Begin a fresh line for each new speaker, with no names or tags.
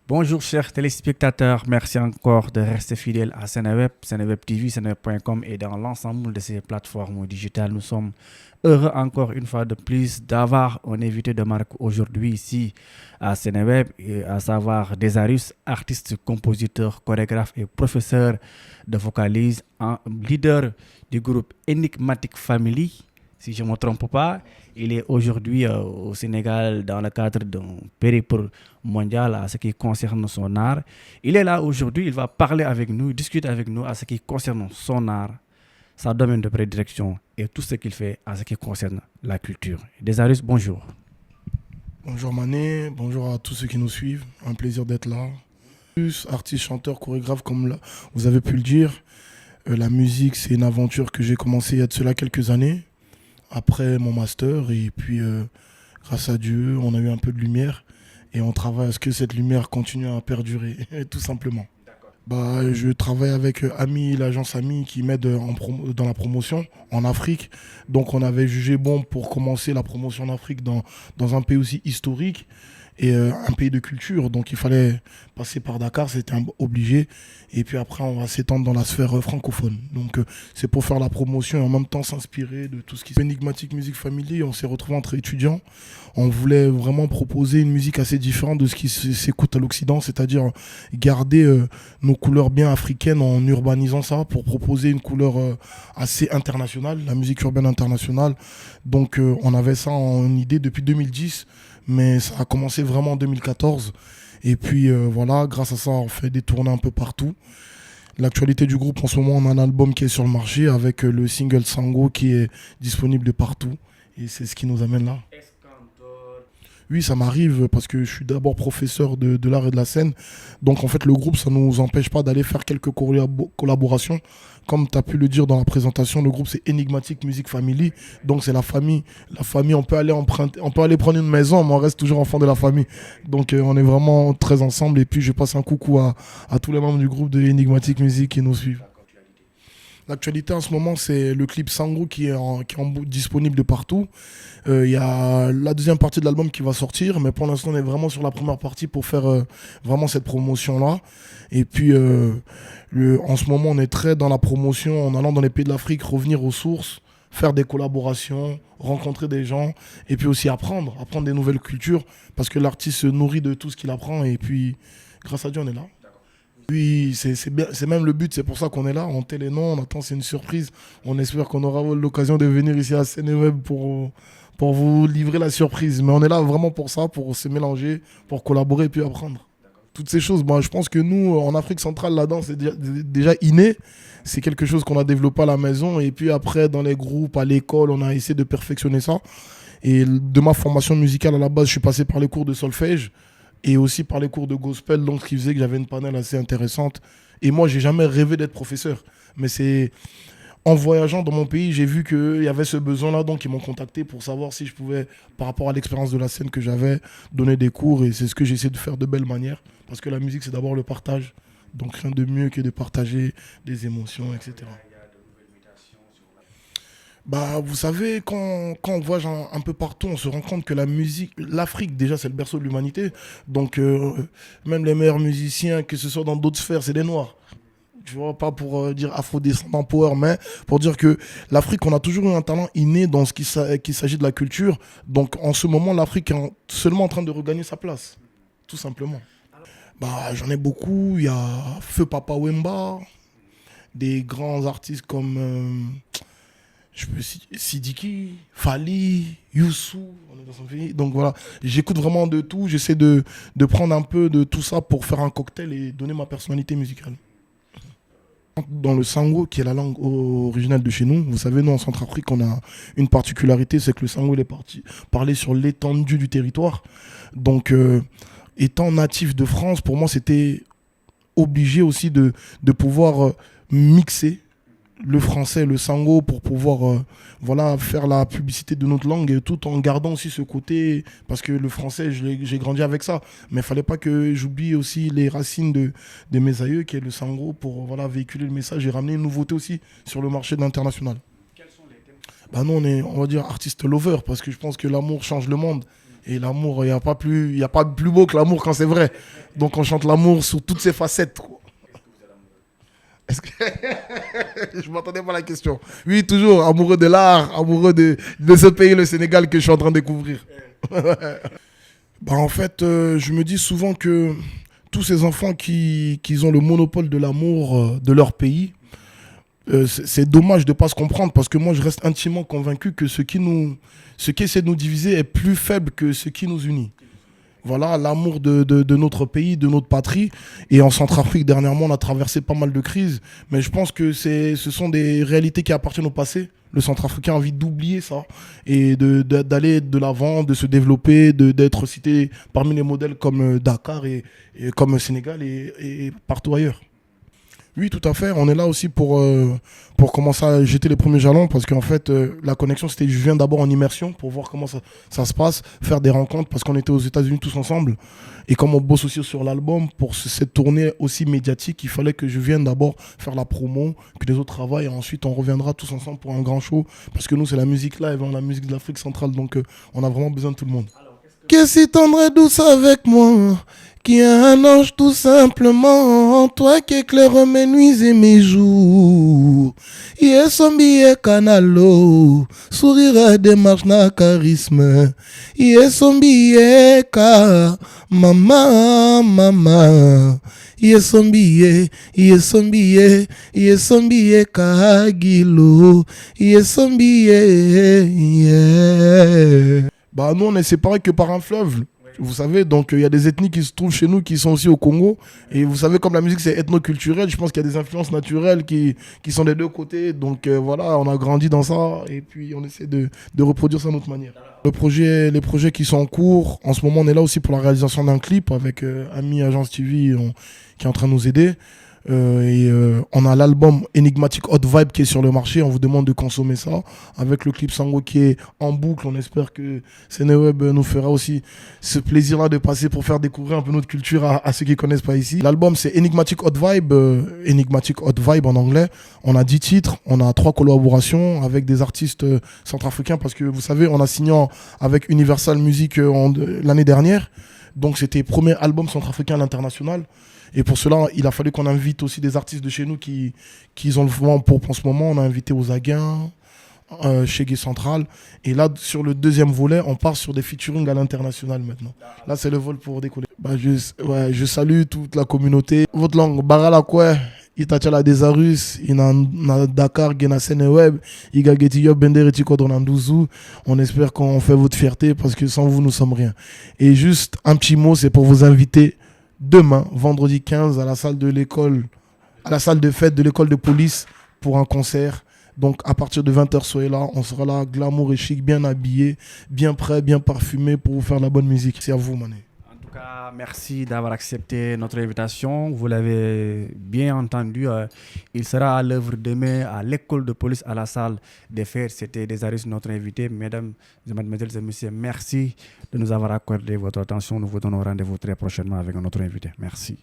Bonjour chers téléspectateurs, merci encore de rester fidèles à Seneweb, Seneweb TV, Seneweb.com et dans l'ensemble de ces plateformes digitales. Nous sommes heureux encore une fois de plus d'avoir un invité de marque aujourd'hui ici à Seneweb, à savoir Desarus, artiste, compositeur, chorégraphe et professeur de vocalise, leader du groupe Enigmatic Family. Si je ne me trompe pas, il est aujourd'hui au Sénégal dans le cadre d'un périple mondial à ce qui concerne son art. Il est là aujourd'hui, il va parler avec nous, discuter avec nous à ce qui concerne son art, sa domaine de prédilection et tout ce qu'il fait à ce qui concerne la culture. Desarus, bonjour.
Bonjour Mané, bonjour à tous ceux qui nous suivent, un plaisir d'être là. Artiste, chanteur, chorégraphe, comme vous avez pu le dire, la musique c'est une aventure que j'ai commencé il y a de cela quelques années. Après mon master et puis grâce à Dieu on a eu un peu de lumière et on travaille à ce que cette lumière continue à perdurer tout simplement. Je travaille avec Ami, l'agence Ami qui m'aide dans la promotion en Afrique. Donc on avait jugé bon pour commencer la promotion en Afrique dans un pays aussi historique et un pays de culture. Donc il fallait passer par Dakar, c'était obligé. Et puis après on va s'étendre dans la sphère francophone. Donc c'est pour faire la promotion et en même temps s'inspirer de tout ce qui est Enigmatic Music Family. On s'est retrouvés entre étudiants. On voulait vraiment proposer une musique assez différente de ce qui s'écoute à l'Occident, c'est-à-dire garder nos couleurs bien africaines en urbanisant ça pour proposer une couleur assez internationale, la musique urbaine internationale. Donc on avait ça en idée depuis 2010, mais ça a commencé vraiment en 2014. Et puis voilà, grâce à ça, on fait des tournées un peu partout. L'actualité du groupe, en ce moment, on a un album qui est sur le marché avec le single Sango qui est disponible de partout. Et c'est ce qui nous amène là. Oui, ça m'arrive parce que je suis d'abord professeur de l'art et de la scène. Donc en fait, le groupe, ça ne nous empêche pas d'aller faire quelques collaborations. Comme tu as pu le dire dans la présentation, le groupe, c'est Enigmatic Music Family. Donc c'est la famille. La famille, on peut aller prendre une maison, mais on reste toujours enfant de la famille. Donc on est vraiment très ensemble. Et puis je passe un coucou à tous les membres du groupe de Enigmatic Music qui nous suivent. L'actualité en ce moment, c'est le clip Sango qui est disponible de partout. Il y a la deuxième partie de l'album qui va sortir, mais pour l'instant, on est vraiment sur la première partie pour faire vraiment cette promotion-là. Et puis, en ce moment, on est très dans la promotion, en allant dans les pays de l'Afrique, revenir aux sources, faire des collaborations, rencontrer des gens, et puis aussi apprendre des nouvelles cultures, parce que l'artiste se nourrit de tout ce qu'il apprend, et puis, grâce à Dieu, on est là. Oui, c'est même le but, c'est pour ça qu'on est là. On tait les noms, on attend, c'est une surprise. On espère qu'on aura l'occasion de venir ici à Seneweb pour vous livrer la surprise. Mais on est là vraiment pour ça, pour se mélanger, pour collaborer et puis apprendre. Toutes ces choses, je pense que nous, en Afrique centrale, la danse, c'est déjà inné. C'est quelque chose qu'on a développé à la maison. Et puis après, dans les groupes, à l'école, on a essayé de perfectionner ça. Et de ma formation musicale à la base, je suis passé par les cours de solfège. Et aussi par les cours de gospel, donc ce qui faisait que j'avais une panel assez intéressante. Et moi, j'ai jamais rêvé d'être professeur. Mais c'est en voyageant dans mon pays, j'ai vu qu'il y avait ce besoin-là, donc ils m'ont contacté pour savoir si je pouvais, par rapport à l'expérience de la scène que j'avais, donner des cours. Et c'est ce que j'essaie de faire de belle manière. Parce que la musique, c'est d'abord le partage. Donc rien de mieux que de partager des émotions, etc. Vous savez, quand on voyage un peu partout, on se rend compte que la musique, l'Afrique déjà c'est le berceau de l'humanité. Donc même les meilleurs musiciens, que ce soit dans d'autres sphères, c'est des Noirs. Je vois pas pour dire afro-descendant power, mais pour dire que l'Afrique, on a toujours eu un talent inné dans ce qu'il s'agit de la culture. Donc en ce moment, l'Afrique est seulement en train de regagner sa place, tout simplement. J'en ai beaucoup. Il y a Feu Papa Wemba, des grands artistes comme Sidiki, Fali, Youssou, on est dans son pays. Donc voilà, j'écoute vraiment de tout. J'essaie de prendre un peu de tout ça pour faire un cocktail et donner ma personnalité musicale. Dans le sango, qui est la langue originale de chez nous, vous savez, nous en Centrafrique, on a une particularité, c'est que le sango il est parlé sur l'étendue du territoire. Donc, étant natif de France, pour moi, c'était obligé aussi de pouvoir mixer le français, le sango, pour pouvoir faire la publicité de notre langue, et tout en gardant aussi ce côté, parce que le français, j'ai grandi avec ça, mais il fallait pas que j'oublie aussi les racines de mes aïeux, qui est le sango, pour véhiculer le message et ramener une nouveauté aussi sur le marché de l'international. Quels sont les thèmes ? Nous, on va dire artiste lover, parce que je pense que l'amour change le monde. Et l'amour, il n'y a pas de plus beau que l'amour quand c'est vrai. Donc on chante l'amour sous toutes ses facettes, quoi. Est-ce que... Je m'attendais pas à la question. Oui, toujours amoureux de l'art, amoureux de ce pays, le Sénégal, que je suis en train de découvrir. Bah, en fait, je me dis souvent que tous ces enfants qui ont le monopole de l'amour de leur pays, c'est dommage de ne pas se comprendre, parce que moi, je reste intimement convaincu que ce qui essaie de nous diviser est plus faible que ce qui nous unit. Voilà, l'amour de notre pays, de notre patrie. Et en Centrafrique, dernièrement, on a traversé pas mal de crises. Mais je pense que ce sont des réalités qui appartiennent au passé. Le Centrafricain a envie d'oublier ça et d'aller de l'avant, de se développer, d'être cité parmi les modèles comme Dakar et comme Sénégal et partout ailleurs. Oui, tout à fait. On est là aussi pour commencer à jeter les premiers jalons, parce qu'en fait, la connexion, c'était, je viens d'abord en immersion pour voir comment ça se passe, faire des rencontres, parce qu'on était aux États-Unis tous ensemble. Et comme on bosse aussi sur l'album, pour cette tournée aussi médiatique, il fallait que je vienne d'abord faire la promo, que les autres travaillent, et ensuite on reviendra tous ensemble pour un grand show, parce que nous, c'est la musique live, hein, la musique de l'Afrique centrale, donc on a vraiment besoin de tout le monde. Qu'est-ce si tendre et douce avec moi, qui est un ange tout simplement, toi qui éclaire mes nuits et mes jours. Yé son billet canalo, sourire démarche na charisme. Yé son billet ka, maman. Yé son billet ka guilo. Yé son billet, yeah. Bah nous on est séparés que par un fleuve, vous savez, donc il y a des ethnies qui se trouvent chez nous qui sont aussi au Congo, et vous savez, comme la musique c'est ethnoculturel, je pense qu'il y a des influences naturelles qui sont des deux côtés, donc voilà, on a grandi dans ça et puis on essaie de reproduire ça à notre manière. Les projets qui sont en cours, en ce moment on est là aussi pour la réalisation d'un clip avec Ami Agence TV qui est en train de nous aider. On a l'album Enigmatic Hot Vibe qui est sur le marché, on vous demande de consommer ça, avec le clip Sango qui est en boucle. On espère que Seneweb nous fera aussi ce plaisir là de passer pour faire découvrir un peu notre culture à ceux qui connaissent pas ici. L'album c'est Enigmatic Hot Vibe, Enigmatic Hot Vibe en anglais. On a 10 titres, on a 3 collaborations avec des artistes centrafricains, parce que vous savez, on a signé avec Universal Music l'année dernière, donc c'était le premier album centrafricain à l'international. Et pour cela, il a fallu qu'on invite aussi des artistes de chez nous qui ont le vent pour en ce moment. On a invité Ozaguin, chez Gay Central. Et là, sur le deuxième volet, on part sur des featuring à l'international maintenant. Là, c'est le vol pour décoller. Je salue toute la communauté. Votre langue, Barala quoi, Itachala des Arus, na Dakar, Gena Seneweb, Iga Getiyo, Bender et Tiko Donandouzou. On espère qu'on fait votre fierté, parce que sans vous, nous sommes rien. Et juste un petit mot, c'est pour vous inviter demain, vendredi 15, à la salle de l'école, à la salle de fête de l'école de police pour un concert. Donc à partir de 20h, soyez là, on sera là, glamour et chic, bien habillé, bien prêt, bien parfumé pour vous faire la bonne musique. C'est à vous, Mané.
En tout cas, merci d'avoir accepté notre invitation. Vous l'avez bien entendu, il sera à l'œuvre demain à l'école de police, à la salle des fêtes. C'était Desaris, notre invité. Mesdames et mademoiselles et messieurs, merci de nous avoir accordé votre attention. Nous vous donnons rendez-vous très prochainement avec un autre invité. Merci.